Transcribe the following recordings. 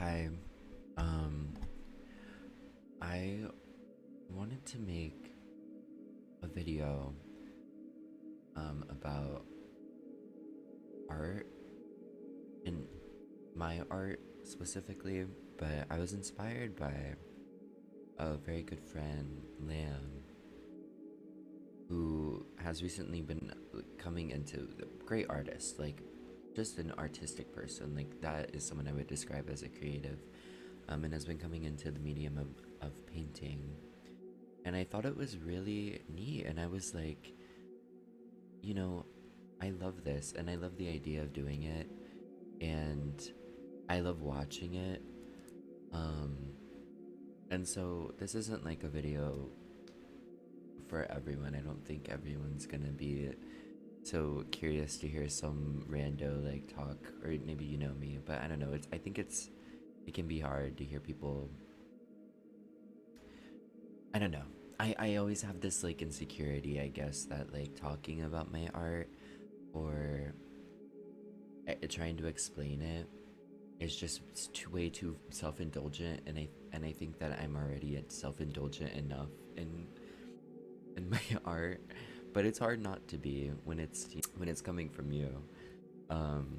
Hi. Um, I wanted to make a video about art and my art specifically, but I was inspired by a very good friend, Lam, who has recently been coming into the great artist, like just an artistic person. Like that is someone I would describe as a creative, and has been coming into the medium of painting. And I thought it was really neat, and I was like, you know, I love this and I love the idea of doing it and I love watching it. Um and so this isn't like a video for everyone. I don't think everyone's going to be so curious to hear some rando like talk, or maybe you know me, but I don't know. It can be hard to hear people. I don't know. I always have this like insecurity, I guess, that like talking about my art or trying to explain it is just way too self-indulgent, and I think that I'm already self-indulgent enough in my art, but it's hard not to be when it's coming from you. um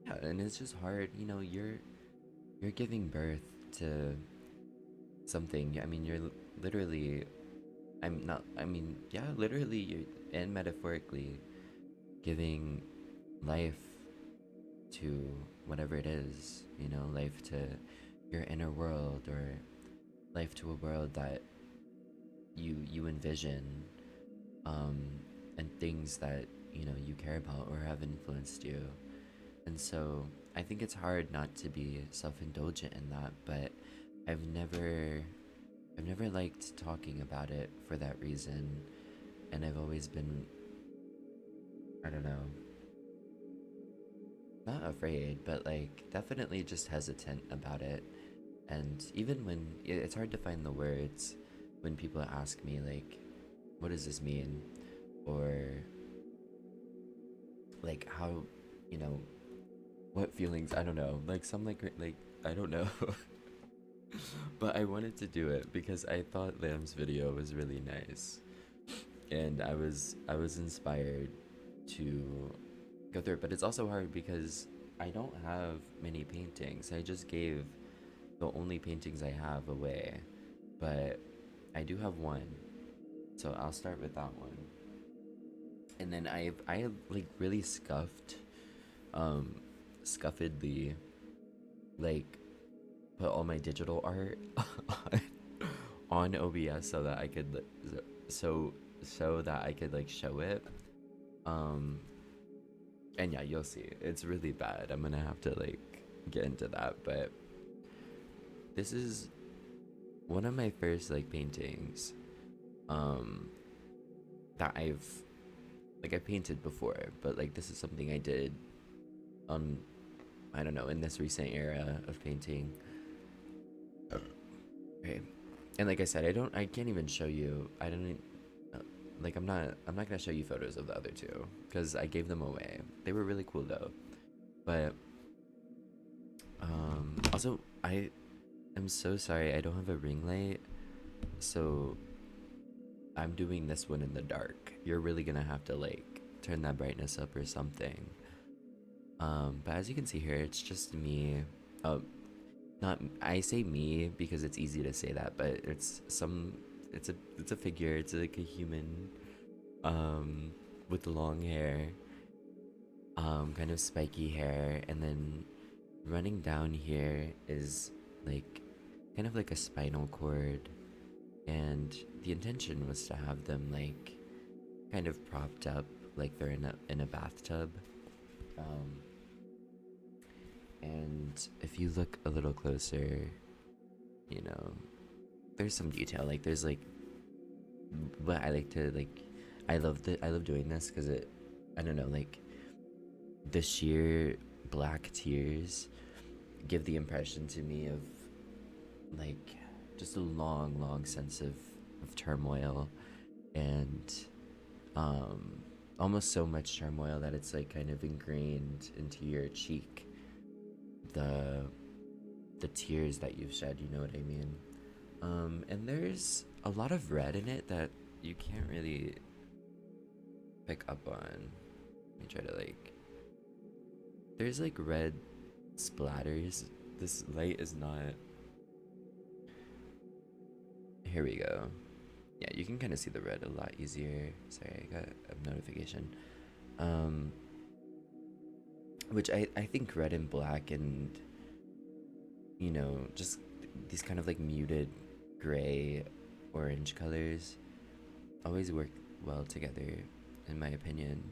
yeah, and it's just hard, you're giving birth to something. I mean, literally, I'm not I mean, yeah, literally you and metaphorically giving life to whatever it is, life to your inner world, or life to a world that you envision, um, and things that you care about or have influenced you. And so I think it's hard not to be self-indulgent in that, but I've never I've never liked talking about it for that reason, and I've always been, I don't know, not afraid, but like definitely just hesitant about it. And even when it's hard to find the words when people ask me like, what does this mean, or like how, you know what feelings, I don't know, like some like I don't know. But I wanted to do it because I thought Lamb's video was really nice, and I was inspired to go through it. But it's also hard because I don't have many paintings. I just gave the only paintings I have away, but I do have one, so I'll start with that one. And then I have like really um scuffedly, like, put all my digital art on OBS so that I could so that I could like show it. Um and yeah, you'll see. It's really bad. I'm gonna have to like get into that, but this is one of my first like paintings um that I painted before, but like this is something I did um I don't know, in this recent era of painting. Okay. And like I said, I can't even show you. I don't uh, like I'm not gonna show you photos of the other two because I gave them away. They were really cool though. But also, I am so sorry I don't have a ring light, so I'm doing this one in the dark. You're really gonna have to like turn that brightness up or something. But as you can see here, it's just me. Oh, not I say me because it's easy to say that, but it's a figure. It's like a human, um, with long hair, kind of spiky hair, and then running down here is like kind of like a spinal cord, and the intention was to have them like kind of propped up like they're in a bathtub. Um, and if you look a little closer, you know, there's some detail. Like there's like what I like to like. I love doing this because I don't know, like the sheer black tears give the impression to me of like just a long sense of turmoil, and um almost so much turmoil that it's like kind of ingrained into your cheek. The the tears that you've shed, you know what I mean? And there's a lot of red in it that you can't really pick up on. Let me try to like. There's like red splatters. This light is not. Here we go. Yeah, you can kind of see the red a lot easier. Sorry, I got a notification. Um, which I think red and black and, just these kind of like muted gray, orange colors always work well together, in my opinion,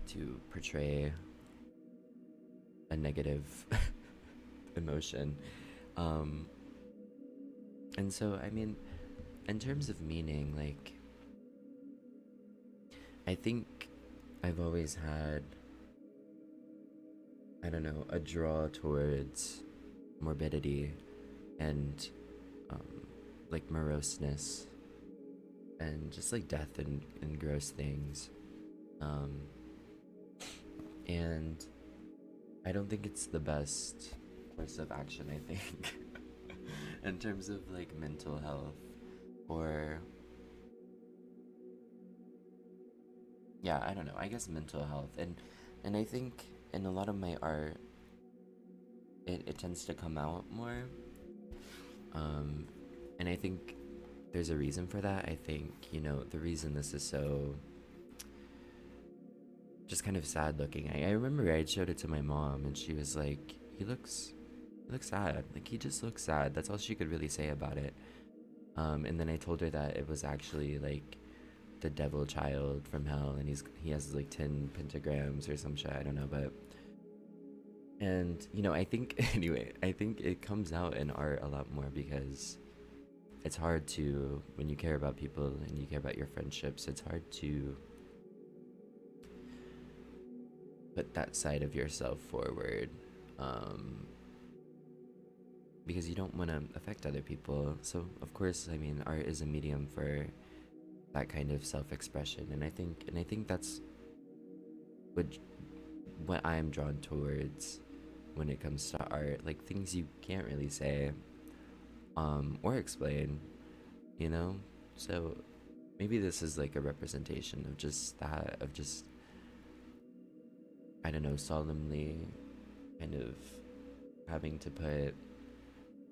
to portray a negative emotion. Um, and so, I mean, in terms of meaning, like, I think I've always had, I don't know, a draw towards morbidity and um, like moroseness and just like death and gross things. Um, and I don't think it's the best course of action, I think, in terms of like mental health or, yeah, I don't know, I guess mental health. And I think in a lot of my art, it tends to come out more. Um, and I think there's a reason for that. I think, the reason this is so just kind of sad looking. I remember I showed it to my mom and she was like, he looks sad. Like he just looks sad. That's all she could really say about it. And then I told her that it was actually like the devil child from hell and he has like 10 pentagrams or some shit, I don't know, but and I think anyway, I think it comes out in art a lot more because it's hard to, when you care about people and you care about your friendships, it's hard to put that side of yourself forward, um, because you don't want to affect other people. So of course, I mean, art is a medium for that kind of self-expression, and I think that's what what I'm drawn towards when it comes to art, like things you can't really say, or explain, you know. So maybe this is like a representation of just that, of just, I don't know, solemnly kind of having to put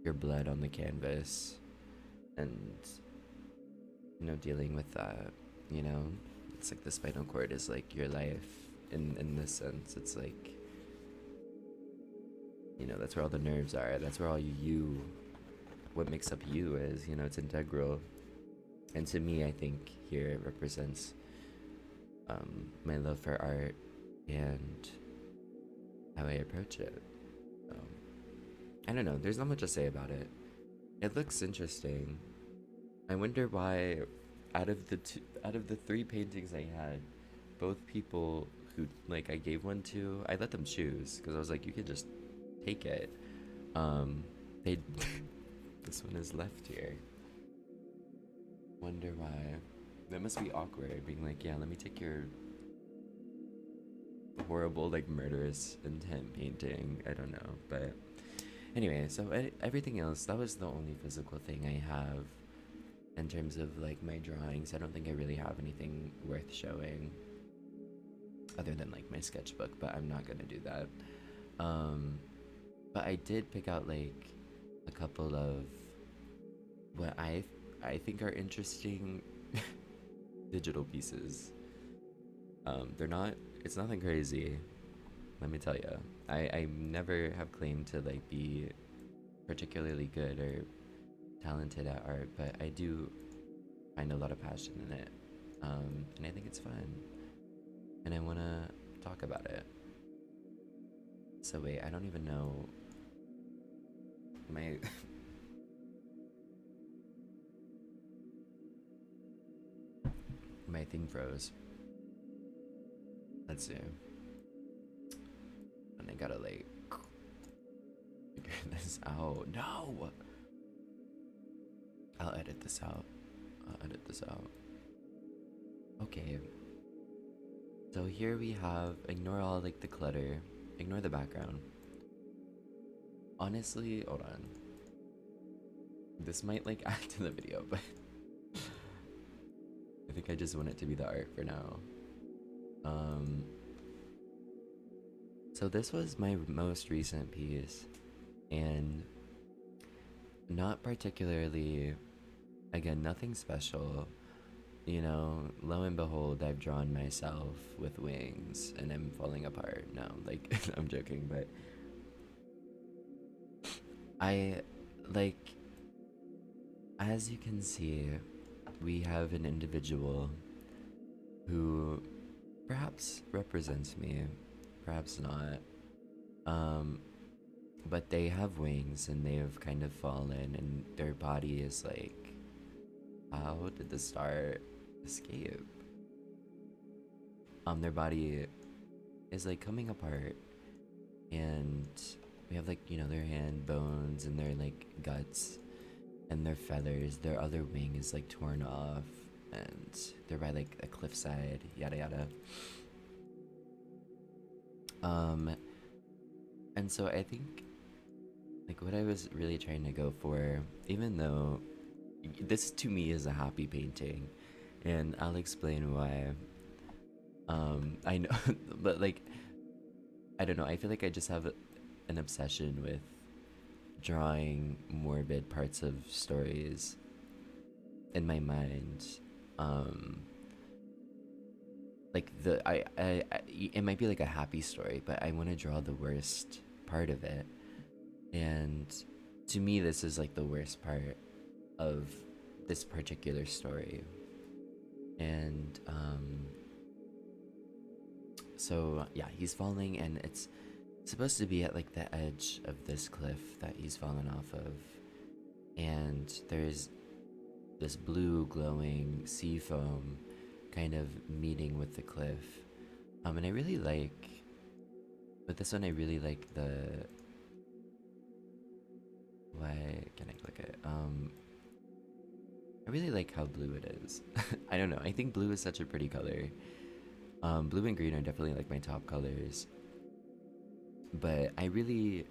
your blood on the canvas and, dealing with that, you know? It's like the spinal cord is like your life in this sense. It's like, that's where all the nerves are. That's where all what makes up you is, it's integral. And to me, I think here it represents my love for art and how I approach it. Um, I don't know. There's not much to say about it. It looks interesting. I wonder why, out of the three paintings I had, both people who like I gave one to, I let them choose because I was like, you could just take it. They this one is left here. Wonder why. That must be awkward, being like, yeah, let me take your horrible, like murderous intent painting. I don't know, but anyway. So everything else, that was the only physical thing I have in terms of like my drawings. I don't think I really have anything worth showing, other than like my sketchbook. But I'm not gonna do that. Um, but I did pick out like a couple of what I think are interesting digital pieces. They're not. It's nothing crazy. Let me tell you. I never have claimed to like be particularly good or talented at art, but I do find a lot of passion in it, and I think it's fun, and I want to talk about it. So wait, I don't even know my my thing froze. Let's see. And I gotta like figure this out. No! I'll edit this out. I'll edit this out. Okay. So here we have, ignore all like the clutter. Ignore the background. Honestly, hold on. This might like add to the video, but I think I just want it to be the art for now. Um, so this was my most recent piece, and not particularly, again, nothing special. You know, lo and behold, I've drawn myself with wings and I'm falling apart. No, like, I'm joking, but I, like, as you can see, we have an individual who perhaps represents me, perhaps not. Um, but they have wings and they have kind of fallen, and their body is like, how did the star escape? Their body is like coming apart, and we have like, you know, their hand bones and their like guts and their feathers. Their other wing is like torn off, and they're by like a cliffside, yada yada. Um, and so I think like what I was really trying to go for, even though this to me is a happy painting, and I'll explain why. I know, but like I don't know. I feel like I just have an obsession with drawing morbid parts of stories in my mind. Um, like it might be like a happy story, but I want to draw the worst part of it. And to me, this is like the worst part of this particular story. And so yeah, he's falling, and it's supposed to be at like the edge of this cliff that he's fallen off of. And there's this blue glowing sea foam kind of meeting with the cliff. And I really like, with this one, I really like the, why can I click it? I really like how blue it is. I don't know. I think blue is such a pretty color. Blue and green are definitely like my top colors. But I really,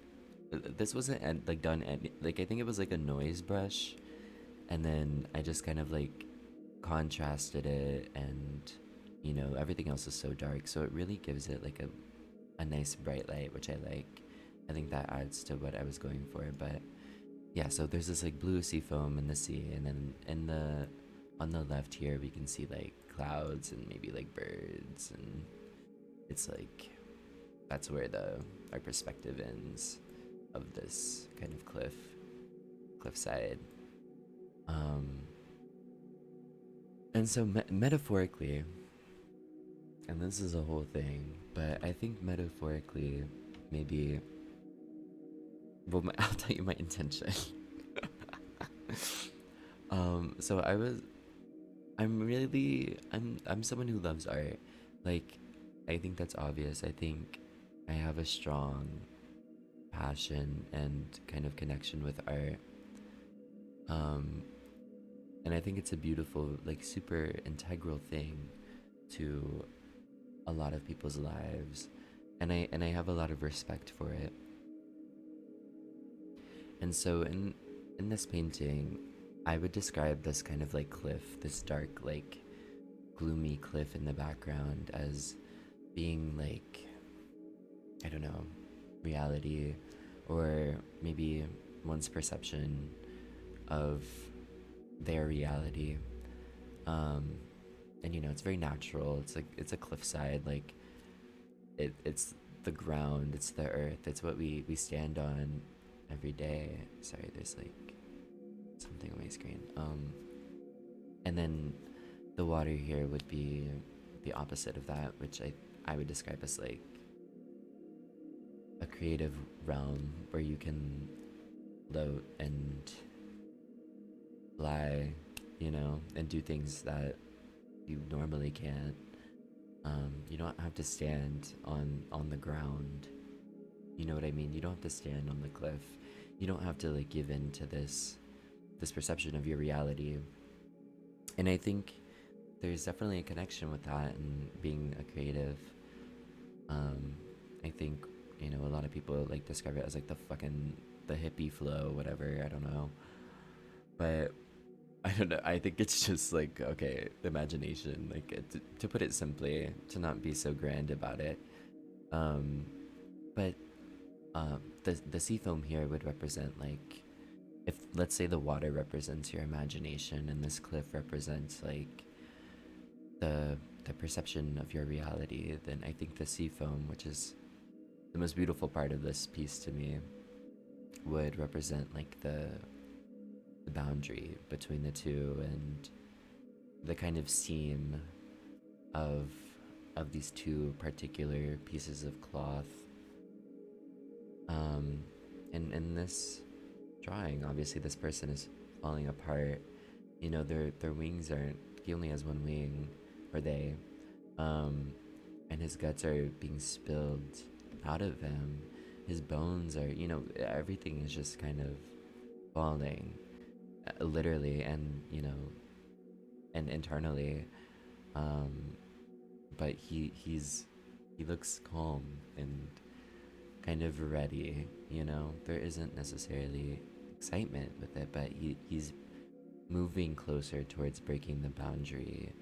this wasn't like done at, like I think it was like a noise brush, and then I just kind of like contrasted it, and you know everything else is so dark, so it really gives it like a nice bright light, which I like. I think that adds to what I was going for. But yeah, so there's this like blue sea foam in the sea, and then in the on the left here we can see like clouds and maybe like birds, and it's like that's where the our perspective ends of this kind of cliffside. um and so metaphorically, and this is a whole thing, but I think metaphorically, maybe, well, I'll tell you my intention. So I'm someone who loves art. Like, I think that's obvious. I think I have a strong passion and kind of connection with art. Um, and I think it's a beautiful, like, super integral thing to a lot of people's lives, and I have a lot of respect for it. And so in this painting, I would describe this kind of like cliff, this dark, like gloomy cliff in the background, as being like, I don't know, reality, or maybe one's perception of their reality. Um, and you know, it's very natural. It's like it's a cliffside, like it's the ground, it's the earth, it's what we stand on every day. Sorry, there's like something on my screen. And then the water here would be the opposite of that, which I would describe as like a creative realm where you can float and fly, you know, and do things that you normally can't. You don't have to stand on the ground. You know what I mean? You don't have to stand on the cliff. You don't have to like give in to this perception of your reality. And I think there's definitely a connection with that and being a creative. I think, you know, a lot of people like describe it as like the fucking the hippie flow, whatever. I don't know, but I don't know. I think it's just like okay, imagination. Like to put it simply, to not be so grand about it. Um, but the sea foam here would represent like if let's say the water represents your imagination and this cliff represents like the perception of your reality, then I think the sea foam, which is the most beautiful part of this piece to me, would represent like the boundary between the two and the kind of seam of these two particular pieces of cloth. Um, and in this drawing, obviously this person is falling apart. You know, their wings aren't. He only has one wing, or they, um, and his guts are being spilled out of him. His bones are, you know, everything is just kind of falling, literally, and you know, and internally. Um, but he looks calm and kind of ready. You know, there isn't necessarily excitement with it, but he's moving closer towards breaking the boundary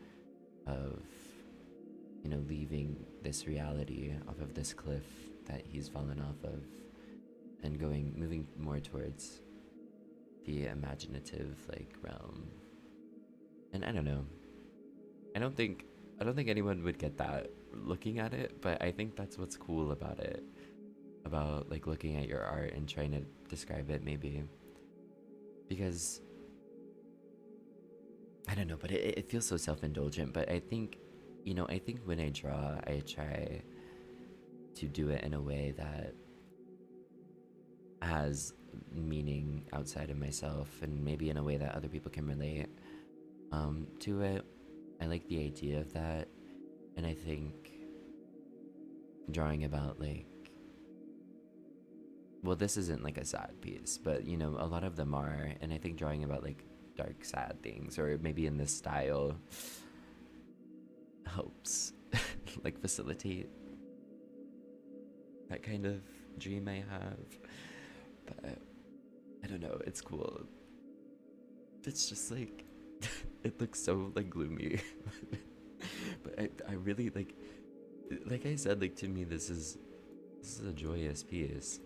of, you know, leaving this reality off of this cliff that he's fallen off of and moving more towards the imaginative like realm. And I don't know. I don't think I don't think anyone would get that looking at it, but I think that's what's cool about it. About like looking at your art and trying to describe it maybe. Because I don't know, but it feels so self-indulgent, but I think you know, I think when I draw, I try to do it in a way that has meaning outside of myself and maybe in a way that other people can relate to it. I like the idea of that, and I think drawing about like, well, this isn't like a sad piece, but you know, a lot of them are, and I think drawing about like dark, sad things, or maybe in this style, helps like facilitate that kind of dream I have. But I don't know, it's cool. It's just like it looks so like gloomy. But I really like I said, like to me this is a joyous piece.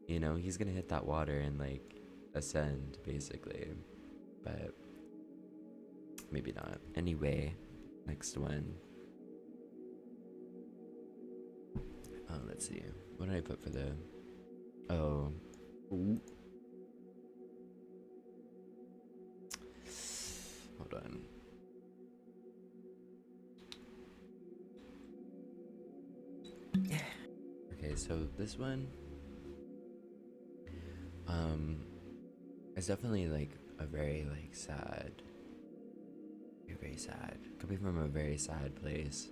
You know, he's gonna hit that water and like ascend basically. But maybe not. Anyway, next one. Let's see. What did I put for the oh Ooh. Hold on. Okay, so this one is definitely like a very like sad, very sad. Coming from a very sad place.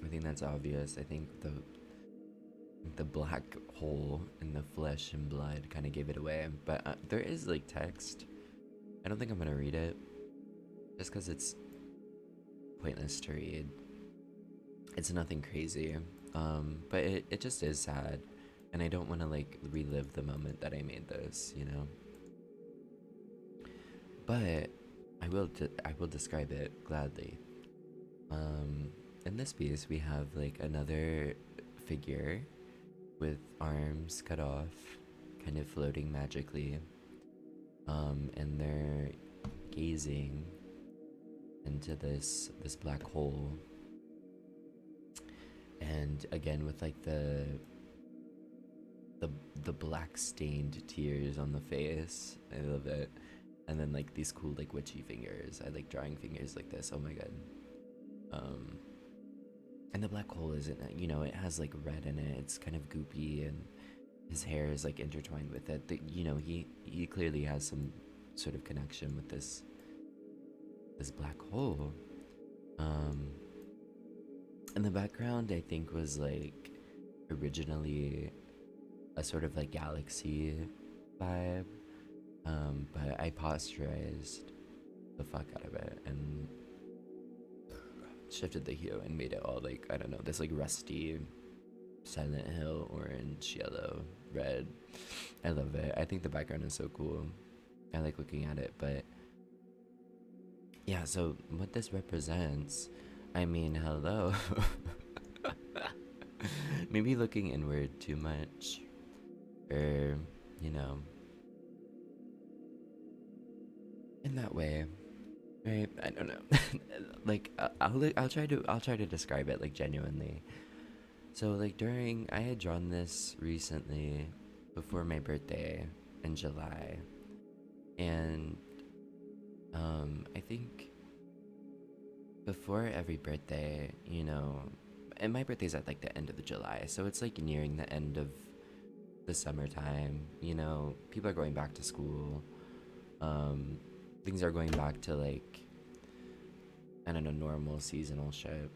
I think that's obvious. I think the black hole in the flesh and blood kind of gave it away. But there is like text. I don't think I'm gonna read it, just because it's pointless to read. It's nothing crazy. But it just is sad, and I don't want to like relive the moment that I made this, you know. But I will describe it gladly. Um, in this piece, we have like another figure with arms cut off, kind of floating magically. And they're gazing into this black hole. And again with like the black stained tears on the face. I love it. And then like these cool like witchy fingers. I like drawing fingers like this. Oh my god. And the black hole isn't, you know, it has like red in it. It's kind of goopy, and his hair is like intertwined with it. You know, he clearly has some sort of connection with this black hole. In the background, I think was like originally a sort of like galaxy vibe, but I posturized the fuck out of it and shifted the hue and made it all like, I don't know, this like rusty Silent Hill, orange, yellow, red. I love it. I think the background is so cool. I like looking at it, but yeah, so what this represents, I mean, hello. Maybe looking inward too much, or, you know, in that way, right? I don't know. Like, I'll try to describe it like genuinely. So, like, I had drawn this recently before my birthday in July, and I think before every birthday, and my birthday's at like the end of the July, so it's like nearing the end of the summertime. People are going back to school. Um, Things are going back to like, I don't know, normal seasonal shit.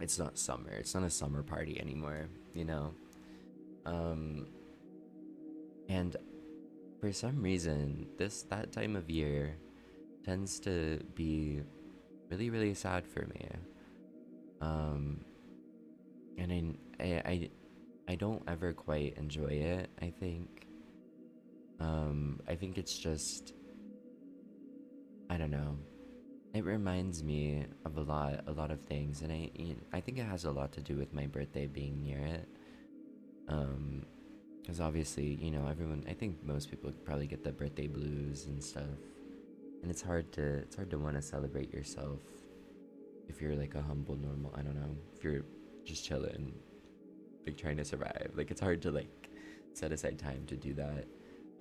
It's not summer. It's not a summer party anymore. You know. Um, and for some reason, that time of year tends to be really really sad for me. Um, and I don't ever quite enjoy it. I think. I think it's just, I don't know. It reminds me of a lot of things, and I think it has a lot to do with my birthday being near it. Because obviously, everyone. I think most people probably get the birthday blues and stuff, and it's hard to want to celebrate yourself if you're like a humble normal. I don't know, if you're just chilling, like trying to survive. Like it's hard to like set aside time to do that.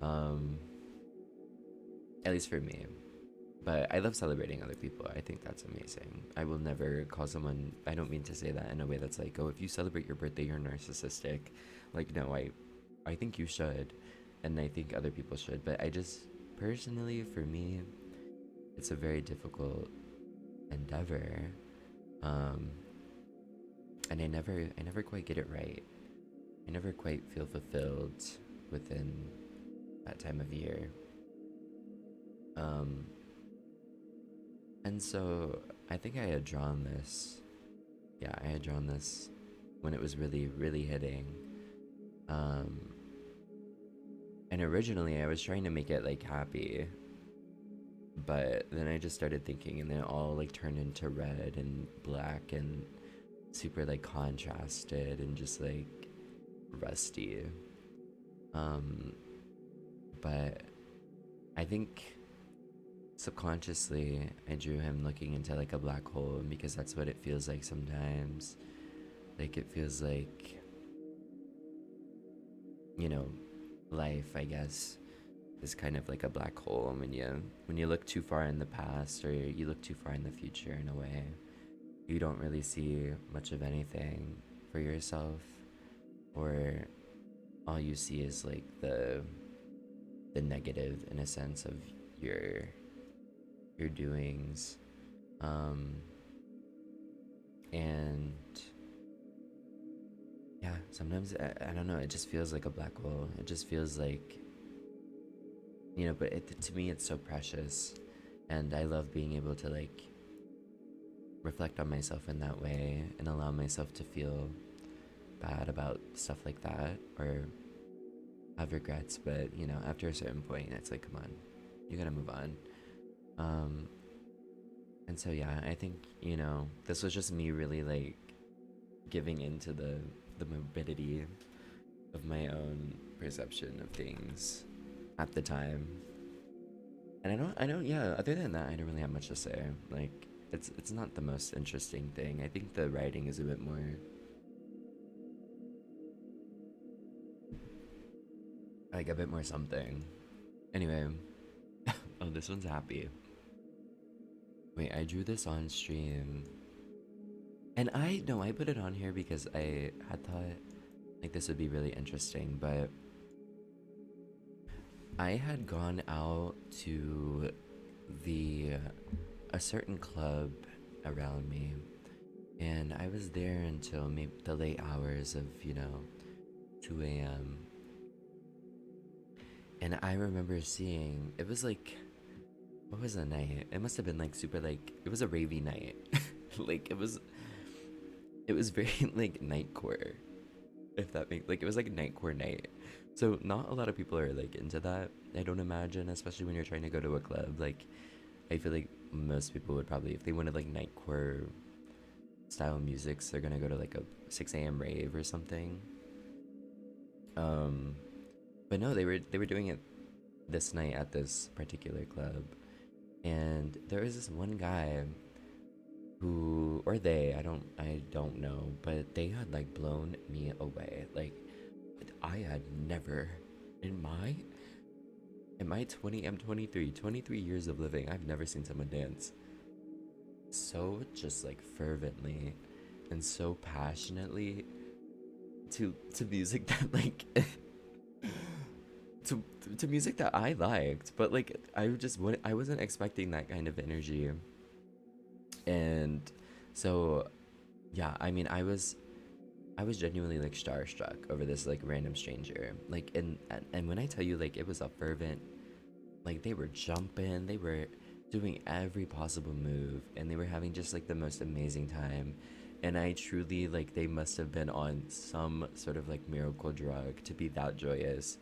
Um, at least for me. But I love celebrating other people. I think that's amazing. I will never call someone. I don't mean to say that in a way that's like, oh, if you celebrate your birthday, you're narcissistic. Like, no, I think you should, and I think other people should. But I just personally, for me, it's a very difficult endeavor, um, and I never quite get it right. I never quite feel fulfilled within that time of year. Um, and so I think I had drawn this. Yeah, I had drawn this when it was really, really hitting. Um, and originally I was trying to make it like happy, but then I just started thinking, and then it all like turned into red and black and super like contrasted and just like rusty. Um, but I think subconsciously I drew him looking into like a black hole, because that's what it feels like sometimes. Like it feels like, you know, life, I guess, is kind of like a black hole when you look too far in the past, or you look too far in the future in a way. You don't really see much of anything for yourself, or all you see is like the negative, in a sense, of your doings. Um and yeah, sometimes I don't know, it just feels like a black hole. It just feels like, but to me it's so precious, and I love being able to like reflect on myself in that way and allow myself to feel bad about stuff like that, or have regrets. But after a certain point, it's like, come on, you gotta move on. um and so yeah, I think this was just me really like giving into the morbidity of my own perception of things at the time. And I don't, yeah, other than that, I don't really have much to say. Like, it's not the most interesting thing. I think the writing is a bit more, like, a bit more something. Anyway, oh, this one's happy. Wait, I drew this on stream. And I, no, I put it on here because I had thought, like, this would be really interesting, but I had gone out to the a certain club around me, and I was there until maybe the late hours of 2 a.m. And I remember seeing, it was like, what was the night? It must have been like super, like, it was a ravey night. Like it was very like nightcore. If that makes like, it was like nightcore night. So not a lot of people are like into that. I don't imagine, especially when you're trying to go to a club. Like I feel like most people would probably, if they wanted like nightcore style music, so they're gonna go to like a 6 a.m. rave or something. Um, but no, they were doing it this night at this particular club, and there was this one guy who, or they, I don't know, but they had like blown me away. Like I had never in my 20, I'm 23 years of living, I've never seen someone dance so just like fervently and so passionately to music that like to to music that I liked, but like I wasn't expecting that kind of energy. And so yeah, I mean, I was genuinely like starstruck over this like random stranger. Like, and when I tell you, like, it was a fervent, like they were jumping, they were doing every possible move, and they were having just like the most amazing time. And I truly, like, they must have been on some sort of like miracle drug to be that joyous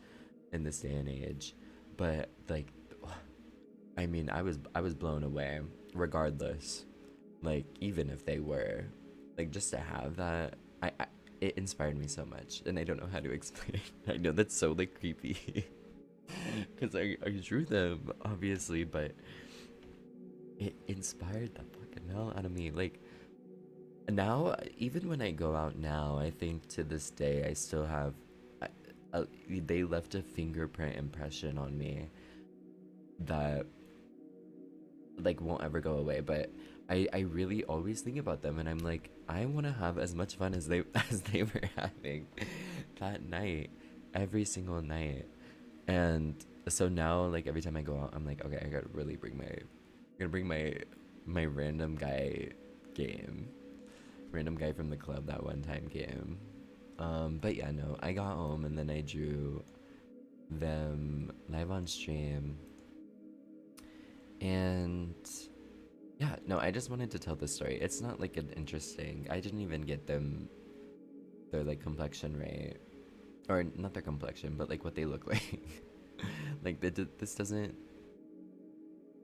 in this day and age. But like, I mean, I was blown away regardless. Like, even if they were, like, just to have that, I it inspired me so much, and I don't know how to explain. I know that's so like creepy, because I drew them obviously, but it inspired the fucking hell out of me. Like now, even when I go out now, I think to this day I still have. I, they left a fingerprint impression on me that like won't ever go away. But I really always think about them, and I'm like, I want to have as much fun as they as they were having that night, every single night. And so now, like, every time I go out, I'm like, okay, I gotta really bring my random guy game, random guy from the club that one time game. But yeah, no, I got home and then I drew them live on stream. And yeah, no, I just wanted to tell this story. It's not like an interesting. I didn't even get them their like complexion right, or not their complexion, but like what they look like. Like this doesn't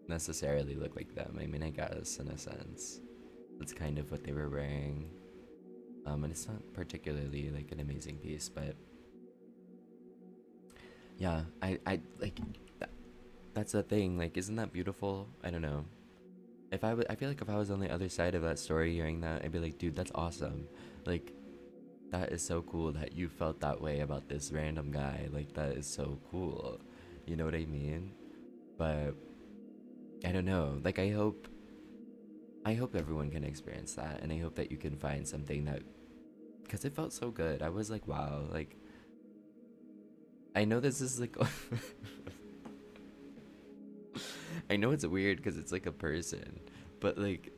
necessarily look like them. I mean, I guess in a sense, that's kind of what they were wearing. And it's not particularly like an amazing piece, but yeah, I like that, that's the thing. Like, isn't that beautiful? I don't know. I feel like if I was on the other side of that story hearing that, I'd be like, dude, that's awesome. Like, that is so cool that you felt that way about this random guy. Like, that is so cool. You know what I mean? But I don't know. Like, I hope everyone can experience that, and I hope that you can find something that, because it felt so good. I was like, wow. Like, I know this is like, I know it's weird because it's like a person, but like,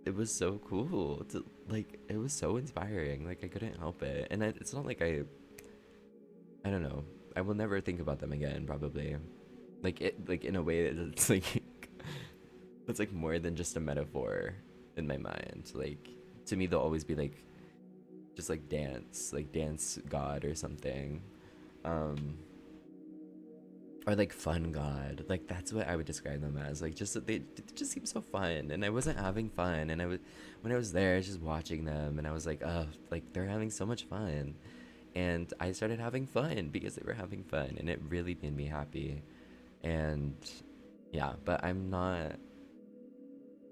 it was so cool to like. It was so inspiring. Like, I couldn't help it, and it's not like I don't know. I will never think about them again. Probably, like it, like in a way that it's like it's like more than just a metaphor in my mind. Like, to me, they'll always be like just like dance god or something, um, or like fun god. Like, that's what I would describe them as. Like, just that they just seem so fun, and I wasn't having fun. And I was when I was there, I was just watching them, and I was like, oh, like they're having so much fun, and I started having fun because they were having fun, and it really made me happy. And yeah, but I'm not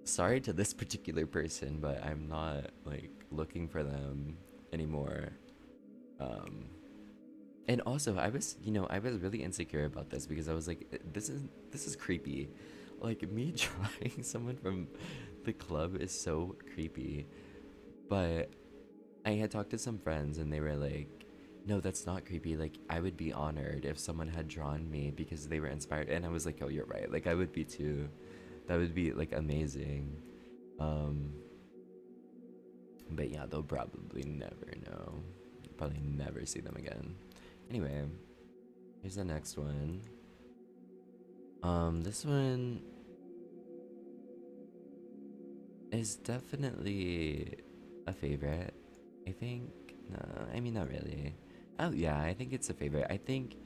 sorry to this particular person, but I'm not like looking for them anymore. Um, and also, I was really insecure about this because I was like, this is creepy. Like, me drawing someone from the club is so creepy. But I had talked to some friends and they were like, no, that's not creepy. Like, I would be honored if someone had drawn me because they were inspired. And I was like, oh, you're right. Like, I would be too. That would be like amazing. Um, but yeah, they'll probably never know. Probably never see them again. Anyway, here's the next one. This one is definitely a favorite, I think. No, I mean not really. Oh yeah, I think it's a favorite. I think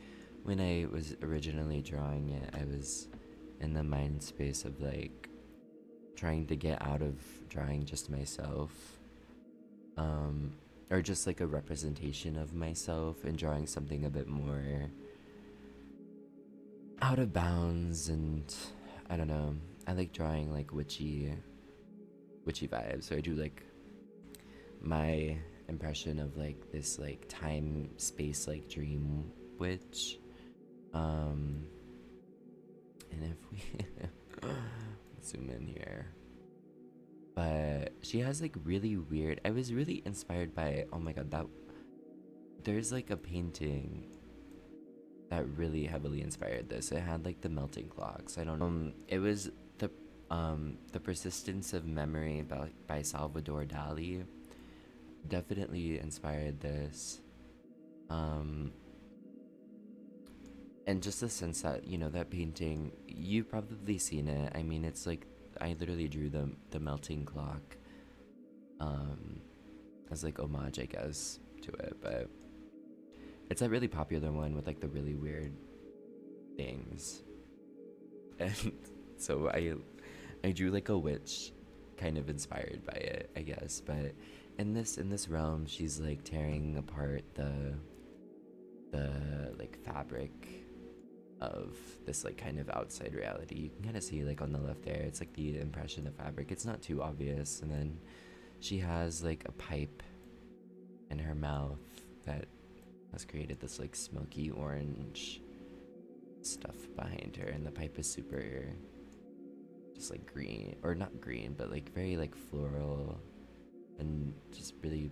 when I was originally drawing it, I was in the mind space of like trying to get out of drawing just myself, um, or just like a representation of myself, and drawing something a bit more out of bounds. And I don't know. I like drawing like witchy vibes. So I do like my impression of like this like time space like dream witch. Um, and if we zoom in here, but she has like really weird. I was really inspired by. Oh my god, that there's like a painting that really heavily inspired this. It had like the melting clocks. I don't know. It was the Persistence of Memory by Salvador Dali. Definitely inspired this. Um, and just the sense that that painting, you've probably seen it. I mean, it's like I literally drew the melting clock, um, as like homage, I guess, to it. But it's a really popular one with like the really weird things. And so I drew like a witch, kind of inspired by it, I guess. But in this realm, she's like tearing apart the like fabric of this like kind of outside reality. You can kind of see like on the left there, it's like the impression of fabric. It's not too obvious. And then she has like a pipe in her mouth that has created this like smoky orange stuff behind her, and the pipe is super just like green, or not green, but like very like floral and just really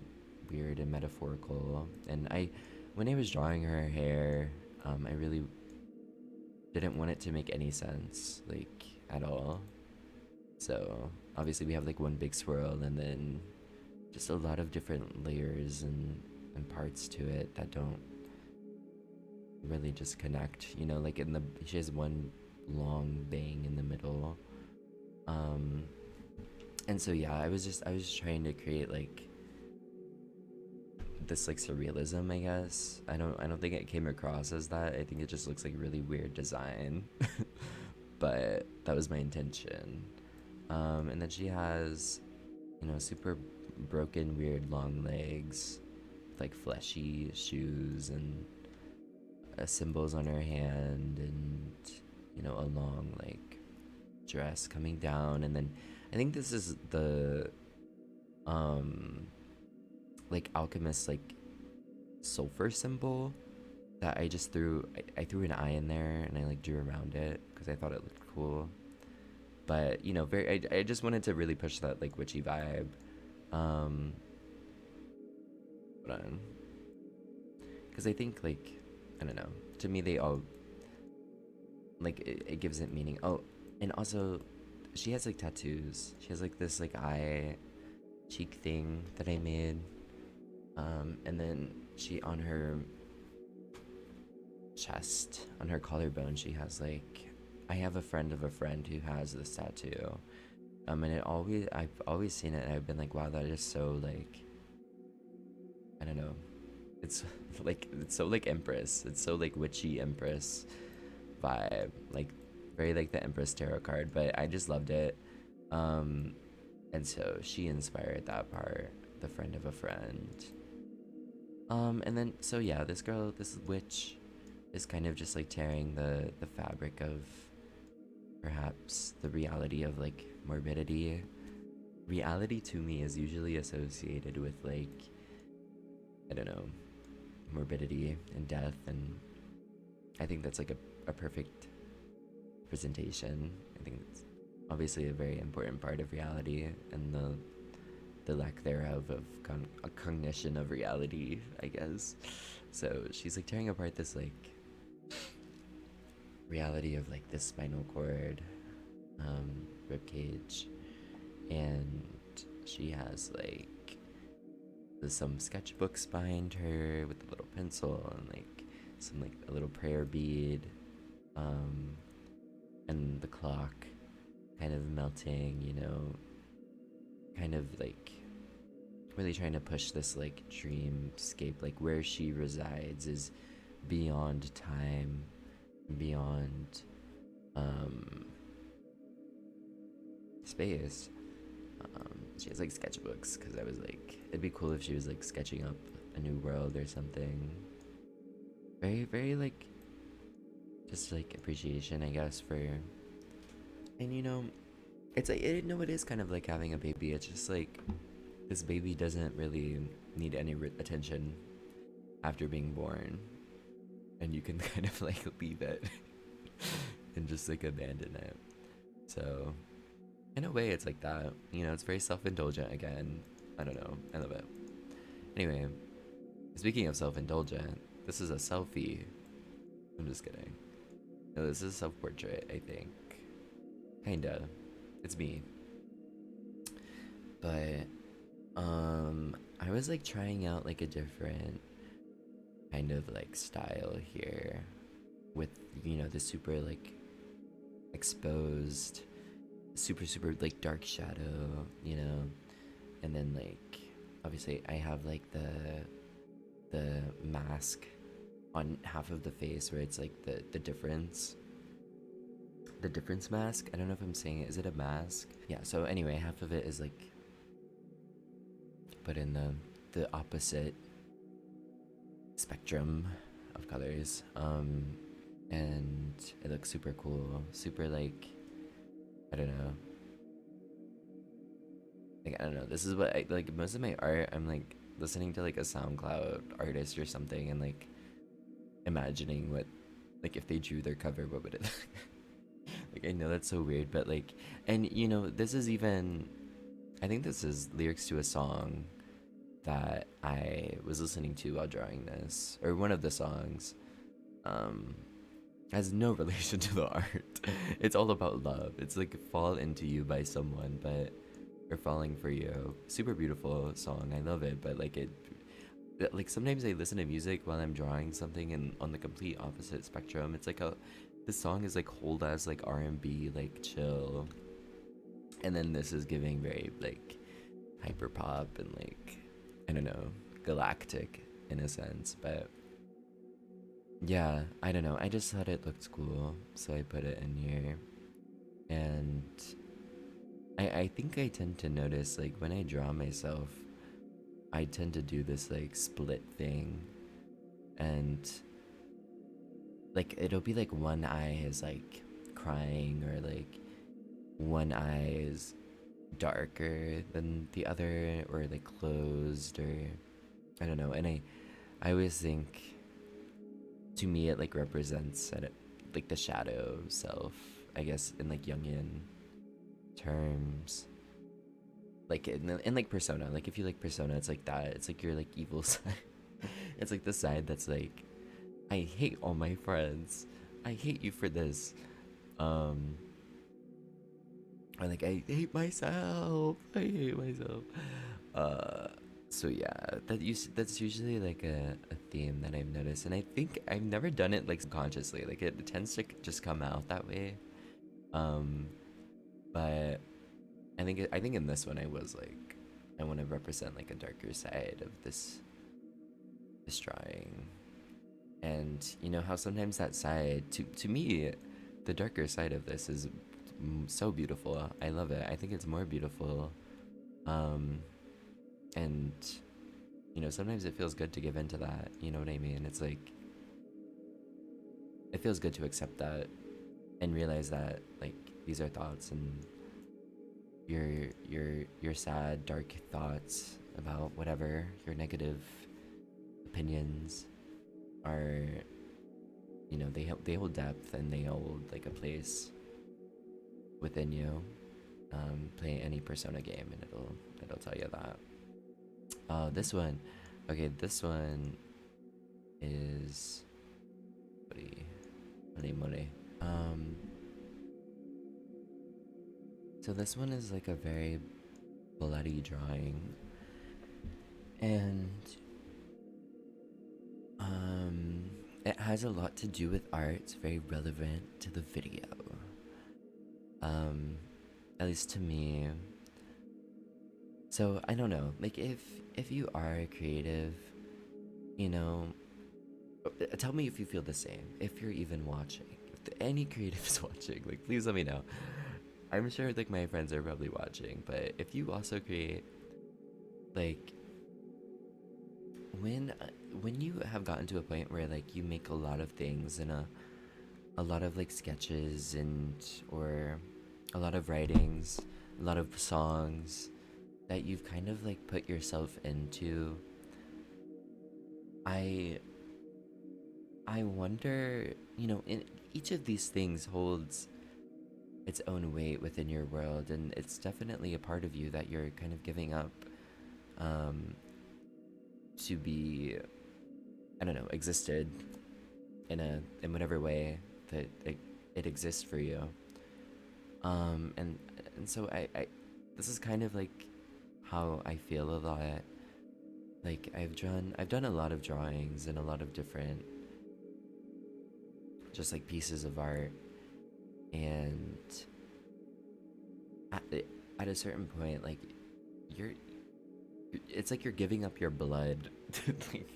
weird and metaphorical. And when I was drawing her hair, I really didn't want it to make any sense, like at all. So obviously we have like one big swirl, and then just a lot of different layers and parts to it that don't really just connect. Like she has one long bang in the middle. Um, and so yeah, I was just trying to create like this like surrealism, I guess. I don't think it came across as that. I think it just looks like really weird design. But that was my intention. And then she has, super broken, weird long legs, like fleshy shoes, and symbols on her hand, and a long like dress coming down. And then I think this is the um like alchemist like sulfur symbol that I just threw. I threw an eye in there, and I like drew around it because I thought it looked cool. But very. I just wanted to really push that like witchy vibe. Um, hold on, because I think like I don't know. To me, they all like it gives it meaning. Oh, and also, she has like tattoos. She has like this like eye cheek thing that I made. And then she on her chest, on her collarbone, she has like, I have a friend of a friend who has this tattoo. And I've always seen it, and I've been like, wow, that is so like, I don't know, it's it's so like Empress, it's so like witchy Empress vibe, like very like the Empress tarot card. But I just loved it. Um, and so she inspired that part, the friend of a friend. And then so yeah, this witch is kind of just like tearing the fabric of perhaps the reality of like morbidity. Reality to me is usually associated with like, I don't know, morbidity and death, and I think that's like a perfect presentation. I think it's obviously a very important part of reality, and the lack thereof of a cognition of reality, I guess. So she's like tearing apart this like reality of like this spinal cord, rib cage, and she has like some sketchbooks behind her with a little pencil, and like some like a little prayer bead, um, and the clock kind of melting, kind of like really trying to push this like dreamscape, like where she resides is beyond time, beyond um space. She has like sketchbooks because I was like, it'd be cool if she was like sketching up a new world or something. Very, very like, just like appreciation, I guess, for. And it's like, it is kind of like having a baby. It's just like, this baby doesn't really need any attention after being born. And you can kind of like leave it and just like abandon it. So, in a way, it's like that. It's very self indulgent again. I don't know. I love it. Anyway, speaking of self indulgent, this is a selfie. I'm just kidding. No, this is a self portrait, I think. Kinda. It's me. But, I was like trying out like a different kind of like style here with, the super like exposed, super like dark shadow, and then like obviously I have like the mask on half of the face where it's like the difference mask. I don't know if I'm saying it. Is it a mask? Yeah, so anyway, half of it is like put in the opposite spectrum of colors. And it looks super cool, super like, I don't know. Like, I don't know. This is what I like. Most of my art, I'm like listening to like a SoundCloud artist or something and like imagining what, like, if they drew their cover, what would it look like? I know that's so weird, but like, and this is even, I think this is lyrics to a song that I was listening to while drawing this, or one of the songs. Has no relation to the art. It's all about love. It's like Fall Into You by someone, but or Falling For You. Super beautiful song. I love it, but like sometimes I listen to music while I'm drawing something and on the complete opposite spectrum. It's like this song is like hold as like R&B, like chill. And then this is giving very like hyper pop and like, I don't know, galactic in a sense, but yeah, I don't know. I just thought it looked cool, so I put it in here. And I think I tend to notice, like, when I draw myself, I tend to do this, like, split thing. And, like, it'll be like one eye is, like, crying, or, like, one eye is darker than the other, or, like, closed, or I don't know. And I always think, to me, it, like, represents, like, the shadow self, I guess, in, like, Jungian terms, like in like Persona. Like if you like Persona, it's like that. It's like your like evil side. It's like the side that's like, I hate all my friends, I hate you for this, or like I hate myself, uh so yeah, that's usually like a theme that I've noticed, and I think I've never done it like subconsciously. Like it tends to just come out that way. um but I think in this one I was like, I want to represent like a darker side of this drawing. And how sometimes that side, to me, the darker side of this is so beautiful. I love it. I think it's more beautiful. And sometimes it feels good to give into that. You know what I mean? It's like, it feels good to accept that and realize that like these are thoughts, and your sad, dark thoughts about whatever, your negative opinions are, they hold depth, and they hold like a place within you. Play any Persona game and it'll tell you that. This one, okay, this one is Mori. So this one is like a very bloody drawing, and it has a lot to do with art. It's very relevant to the video. At least to me. So I don't know, like if you are creative, you know, tell me if you feel the same. If you're even watching, if any creative is watching, like please let me know. I'm sure like my friends are probably watching, but if you also create, like when when you have gotten to a point where like you make a lot of things and a lot of like sketches and or a lot of writings, a lot of songs that you've kind of like put yourself into, I I wonder, in each of these things holds its own weight within your world, and it's definitely a part of you that you're kind of giving up um, to be, I don't know, existed in whatever way that it exists for you. And so I this is kind of like how I feel a lot. Like I've done a lot of drawings and a lot of different just like pieces of art, and at, at a certain point, like you're it's like you're giving up your blood. like,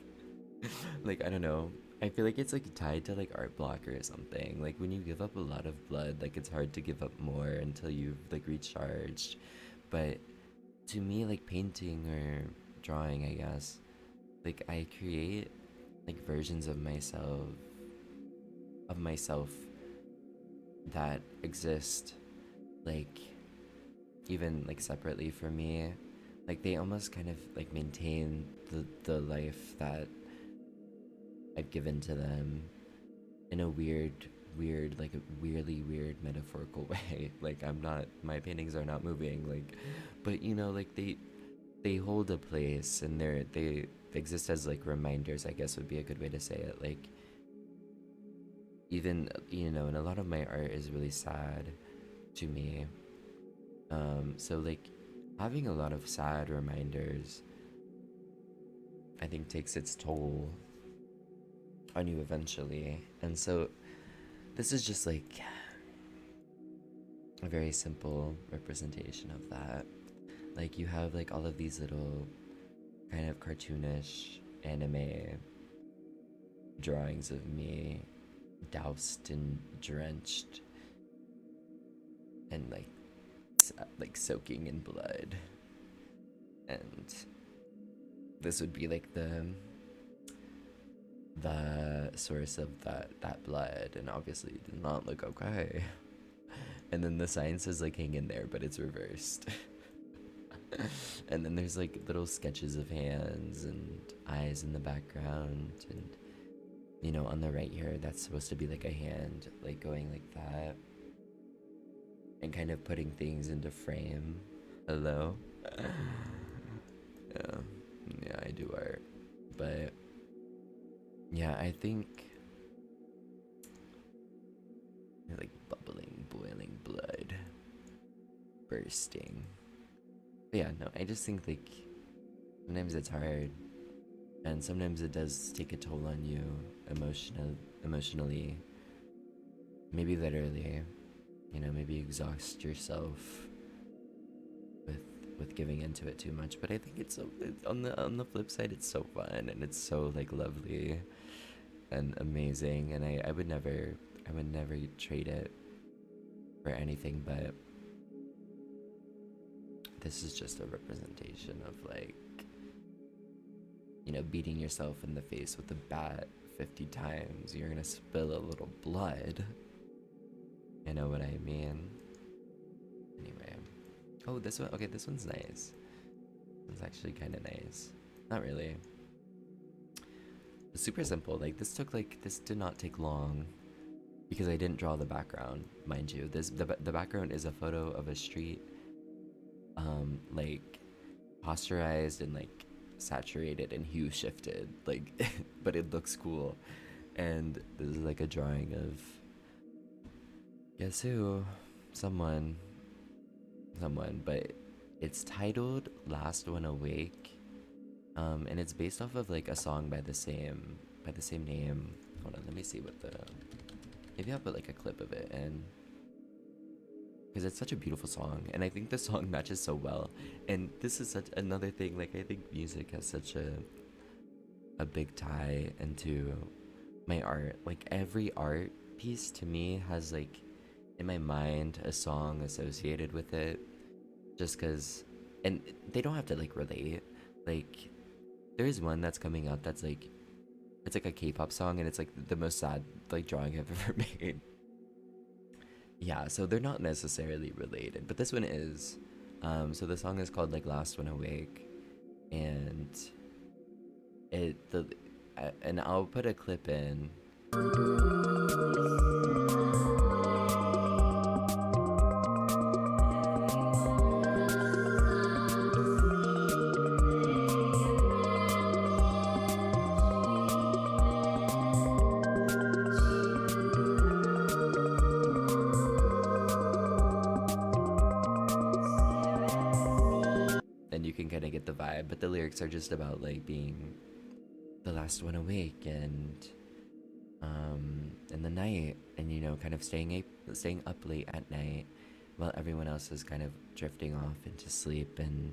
like I don't know, I feel like it's like tied to like art block or something. Like when you give up a lot of blood, like it's hard to give up more until you've like recharged. But to me, like painting or drawing, I guess, like I create like versions of myself that exist, like even like separately from me. Like they almost kind of like maintain the life that I've given to them in a weird, like a weirdly weird metaphorical way. Like I'm not, my paintings are not moving, like, but like they hold a place, and they exist as like reminders, I guess would be a good way to say it. Like even and a lot of my art is really sad to me. So like having a lot of sad reminders, I think, takes its toll on you eventually. And so this is just like a very simple representation of that. Like you have like all of these little kind of cartoonish anime drawings of me doused and drenched and like soaking in blood. And this would be like the source of that blood, and obviously it did not look okay. And then the sign says like hang in there, but it's reversed. And then there's like little sketches of hands and eyes in the background, and on the right here, that's supposed to be like a hand like going like that and kind of putting things into frame. Hello. Yeah, yeah, I do art, but yeah, I think like bubbling, boiling blood, bursting. But yeah, no, I just think like sometimes it's hard, and sometimes it does take a toll on you emotionally, maybe literally. Maybe exhaust yourself with giving into it too much. But I think it's so on the flip side, it's so fun and it's so like lovely and amazing, and I would never trade it for anything. But this is just a representation of like beating yourself in the face with a bat 50 times. You're gonna spill a little blood. You know what I mean? Anyway. Oh, this one. Okay, this one's nice. This one's actually kind of nice. Not really. It's super simple. Like this did not take long because I didn't draw the background, mind you. The background is a photo of a street, like posturized and like saturated and hue shifted, like, but it looks cool. And this is like a drawing of guess who, someone, but it's titled "Last One Awake," and it's based off of like a song by the same name. Hold on, let me see what the maybe I'll put like a clip of it in. because it's such a beautiful song, and I think the song matches so well. And this is such another thing. Like I think music has such a big tie into my art. Like every art piece to me has like in my mind a song associated with it, just because, and they don't have to like relate. Like there is one that's coming out that's like it's like a K-pop song, and it's like the most sad like drawing I've ever made. Yeah, so they're not necessarily related, but this one is. So the song is called like "Last One Awake," and and I'll put a clip in. And you can kind of get the vibe, but the lyrics are just about like being the last one awake and in the night, and kind of staying up late at night while everyone else is kind of drifting off into sleep and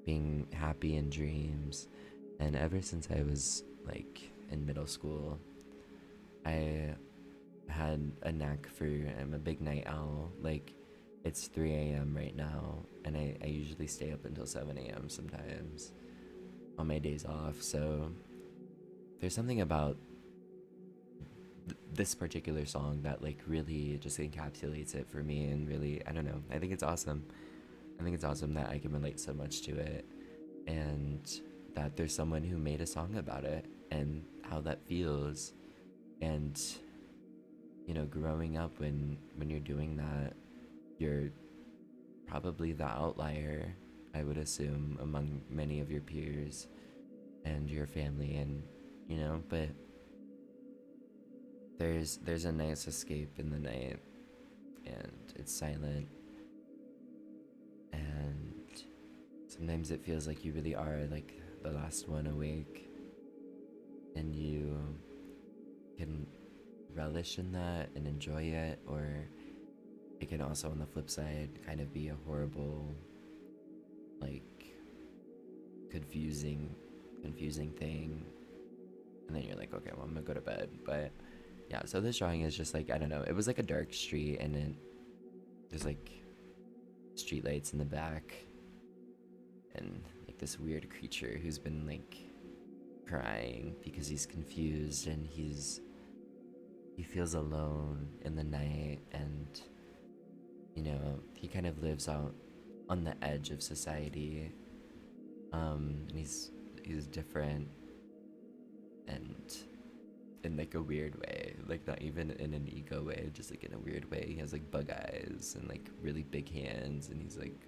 being happy in dreams. And ever since I was like in middle school, I had a knack for, I'm a big night owl. Like it's 3 a.m. right now, and I usually stay up until 7 a.m. sometimes on my days off. So there's something about this particular song that like really just encapsulates it for me, and really, I don't know, I think it's awesome. I think it's awesome that I can relate so much to it, and that there's someone who made a song about it and how that feels. And growing up, when you're doing that, you're probably the outlier, I would assume, among many of your peers and your family, and but there's a nice escape in the night, and it's silent, and sometimes it feels like you really are like the last one awake, and you can relish in that and enjoy it, or it can also, on the flip side, kind of be a horrible, like, confusing thing, and then you're like, okay, well, I'm gonna go to bed. But yeah, so this drawing is just like, I don't know, it was like a dark street, and then there's like street lights in the back, and like this weird creature who's been like crying because he's confused, and he feels alone in the night, and he kind of lives out on the edge of society, and he's different, and in like a weird way, like not even in an ego way, just like in a weird way. He has like bug eyes and like really big hands, and he's like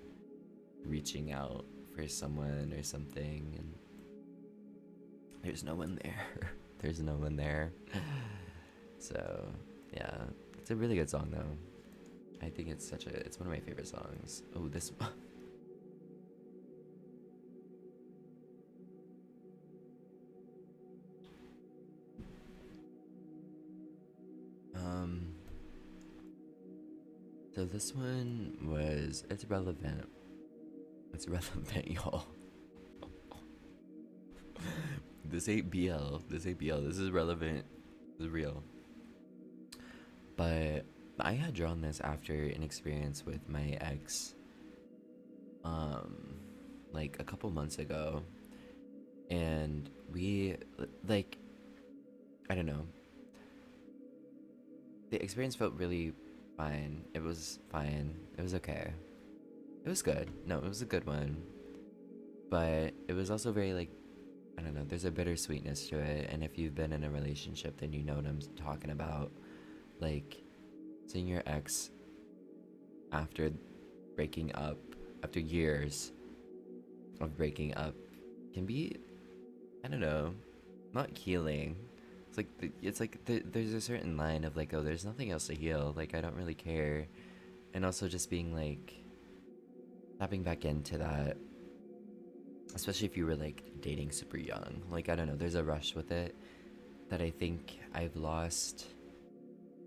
reaching out for someone or something, and there's no one there. There's no one there. So yeah, it's a really good song though. I think it's one of my favorite songs. Oh, this um so this one it's relevant. It's relevant, y'all. This ain't BL. This ain't BL. This is relevant. This is real. But I had drawn this after an experience with my ex, um, like a couple months ago, and we like, I don't know. The experience felt really fine. It was fine. It was okay. It was good. No, it was a good one. But it was also very like, I don't know, there's a bittersweetness to it. And if you've been in a relationship, then you know what I'm talking about. Like, seeing your ex after breaking up, after years of breaking up, can be, I don't know, not healing. It's like there's a certain line of like, oh, there's nothing else to heal. Like, I don't really care. And also just being like, tapping back into that, especially if you were like dating super young. Like, I don't know, there's a rush with it that I think I've lost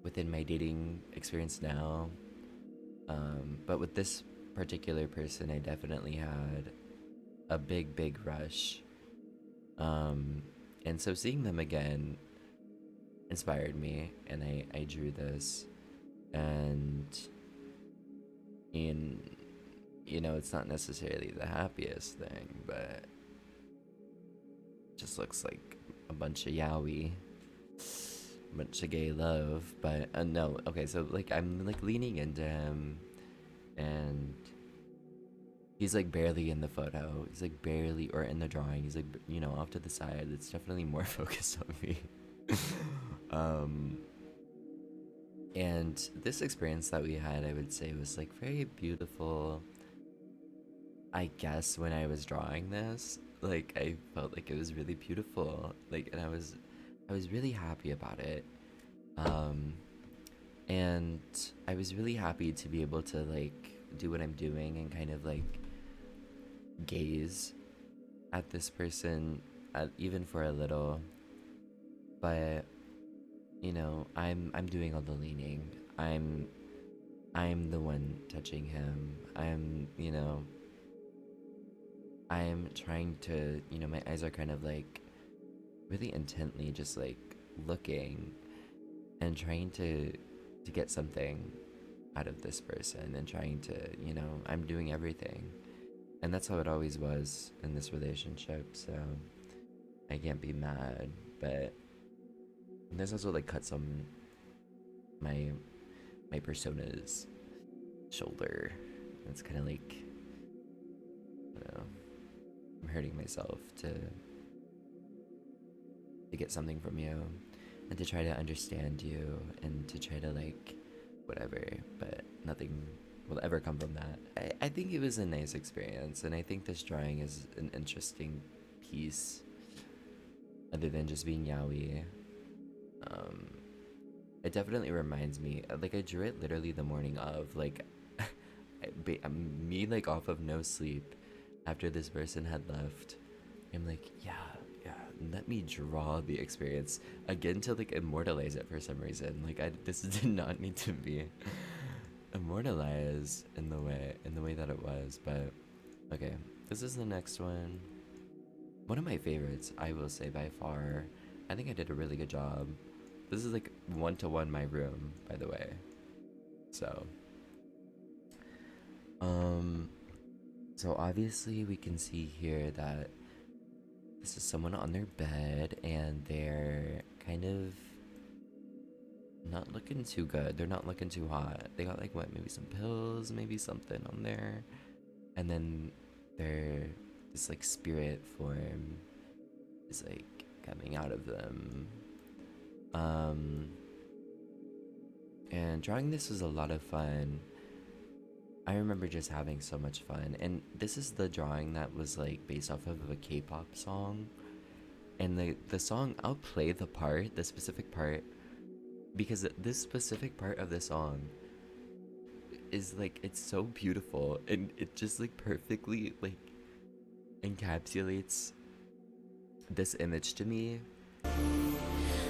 within my dating experience now. But with this particular person, I definitely had a big rush. Um, and so seeing them again inspired me, and I drew this. And in, it's not necessarily the happiest thing, but just looks like a bunch of yaoi, a bunch of gay love. But no, okay, so like I'm like leaning into him, and he's like barely in the photo. He's like barely, or in the drawing. He's like, off to the side. It's definitely more focused on me. um, and this experience that we had, I would say, was like very beautiful. I guess when I was drawing this, like I felt like it was really beautiful. Like, and I was really happy about it. Um, and I was really happy to be able to like do what I'm doing and kind of like gaze at this person, even for a little. But I'm doing all the leaning. I'm the one touching him. I'm trying to, my eyes are kind of like really intently just like looking and trying to get something out of this person, and trying to, I'm doing everything. And that's how it always was in this relationship, so I can't be mad. But this also like cuts on my persona's shoulder. It's kind of like, I don't know, I'm hurting myself to get something from you, and to try to understand you, and to try to like whatever, but nothing will ever come from that. I think it was a nice experience, and I think this drawing is an interesting piece other than just being yaoi. um it definitely reminds me, like I drew it literally the morning of, like me like off of no sleep after this person had left. I'm like, yeah, let me draw the experience again to like immortalize it for some reason. Like this did not need to be immortalized in the way that it was. But okay, this is the next one. One of my favorites, I will say, by far. I think I did a really good job. This is like one to one my room, by the way. So, um, so obviously we can see here that this is someone on their bed, and they're kind of not looking too good. They're not looking too hot. They got like what, maybe some pills, maybe something on there. And then their this like spirit form is like coming out of them. Um and drawing this was a lot of fun. I remember just having so much fun. And this is the drawing that was like based off of a K-pop song. And the song, I'll play the specific part, because this specific part of the song is like, it's so beautiful, and it just like perfectly like encapsulates this image to me.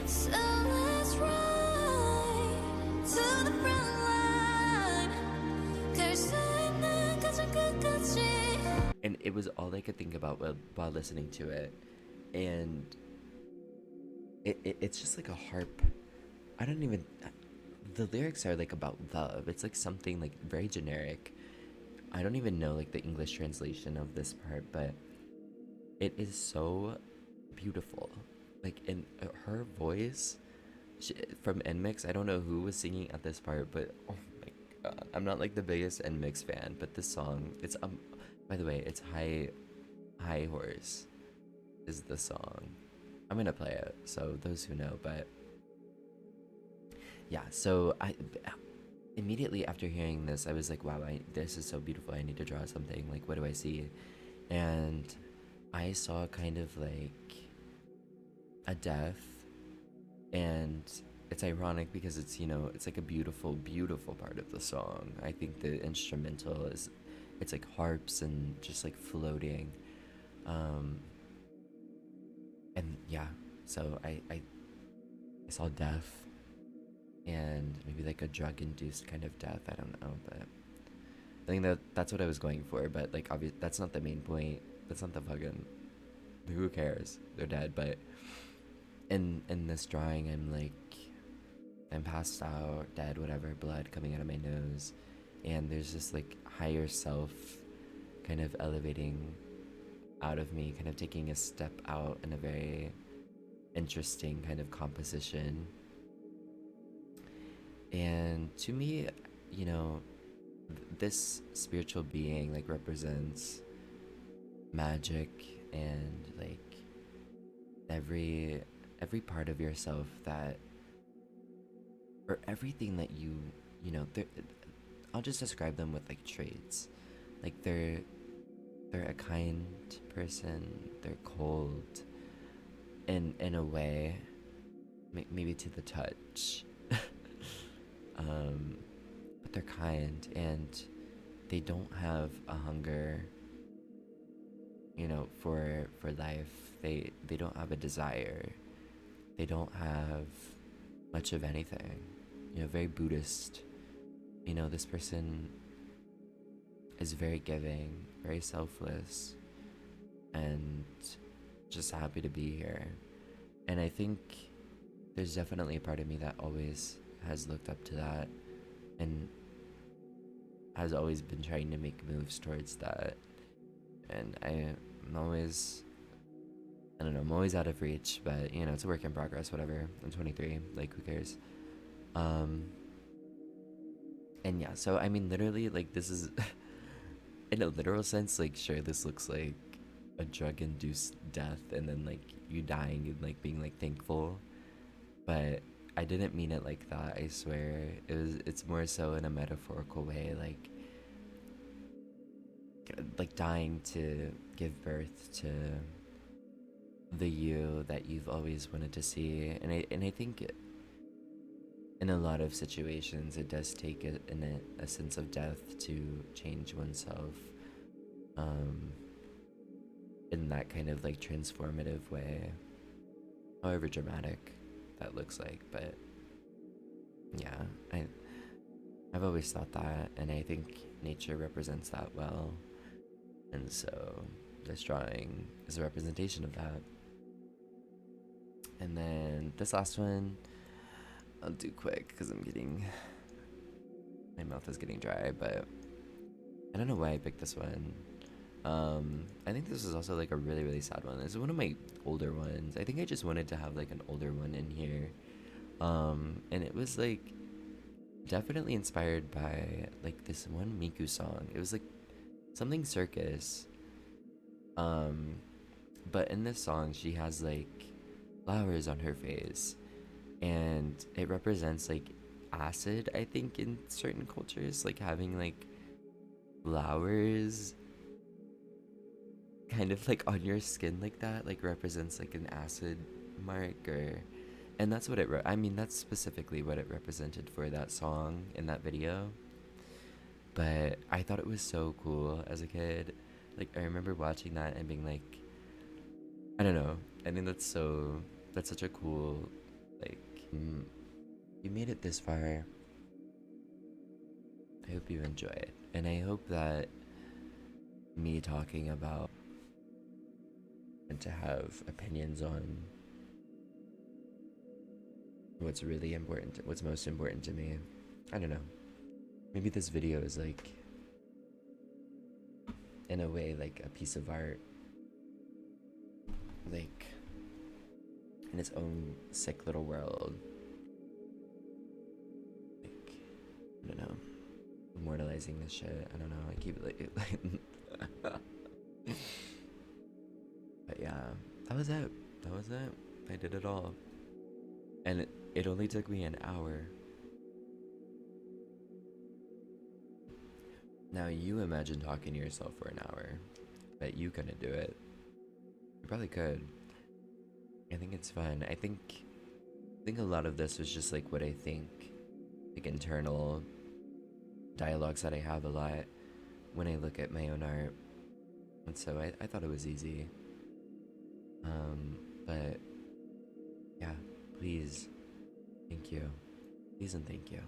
So let's ride to the front line. And it was all I could think about while listening to it. And it's just like a harp. I don't even. The lyrics are like about love. It's like something like very generic. I don't even know like the English translation of this part, but it is so beautiful. Like, in her voice, from NMIX, I don't know who was singing at this part, but oh my god, I'm not like the biggest NMIX fan, but this song, it's by the way, it's High Horse is the song. I'm gonna play it, so those who know. But yeah, so I immediately after hearing this, I was like, wow, this is so beautiful. I need to draw something. Like, what do I see? And I saw kind of like a death, and it's ironic because it's like a beautiful part of the song. I think the instrumental is, it's like harps and just like floating. um and yeah, so I saw death, and maybe like a drug induced kind of death, I don't know. But I think that's what I was going for, but like obviously that's not the main point. That's not the fucking. Who cares? They're dead. But in this drawing, I'm passed out, dead, whatever, blood coming out of my nose, and there's this like higher self kind of elevating out of me, kind of taking a step out in a very interesting kind of composition. And to me, you know, this spiritual being like represents magic and like every part of yourself that, or everything that you know, I'll just describe them with like traits. Like they're a kind person, they're cold in a way, maybe to the touch. um but they're kind, and they don't have a hunger, you know, for life. They don't have a desire. They don't have much of anything. You know, very Buddhist. You know, this person is very giving, very selfless, and just happy to be here. And I think there's definitely a part of me that always has looked up to that and has always been trying to make moves towards that. And I'm always, I don't know, I'm always out of reach, but you know, it's a work in progress, whatever. I'm 23, like who cares? Um and yeah, so I mean literally like this is in a literal sense, like sure this looks like a drug induced death and then like you dying and like being like thankful. But I didn't mean it like that, I swear. It's more so in a metaphorical way, like dying to give birth to the you that you've always wanted to see. And I think in a lot of situations it does take a sense of death to change oneself, um in that kind of like transformative way, however dramatic that looks like. But yeah, I've always thought that, and I think nature represents that well. And so this drawing is a representation of that. And then this last one, I'll do quick because my mouth is getting dry, but I don't know why I picked this one. I think this is also like a really, really sad one. This is one of my older ones. I think I just wanted to have like an older one in here. And it was like definitely inspired by like this one Miku song. It was like something circus. Um, but in this song, she has like flowers on her face, and it represents like acid. I think in certain cultures, like having like flowers kind of like on your skin like that, like represents like an acid mark, or and that's what I mean, that's specifically what it represented for that song in that video. But I thought it was so cool as a kid. Like I remember watching that and being like, I don't know. I think that's such a cool like you made it this far. I hope you enjoy it. And I hope that me talking about and to have opinions on what's really important, what's most important to me. I don't know. Maybe this video is like in a way like a piece of art, like in its own sick little world. Like I don't know, immortalizing this shit. I don't know. I keep it like but yeah, that was it. That was it. I did it all. And it only took me an hour. Now you imagine talking to yourself for an hour. Bet you couldn't do it. You probably could. I think it's fun. I think a lot of this was just like what I think, like internal dialogues that I have a lot when I look at my own art. And so I thought it was easy. But yeah, please, thank you. Please and thank you.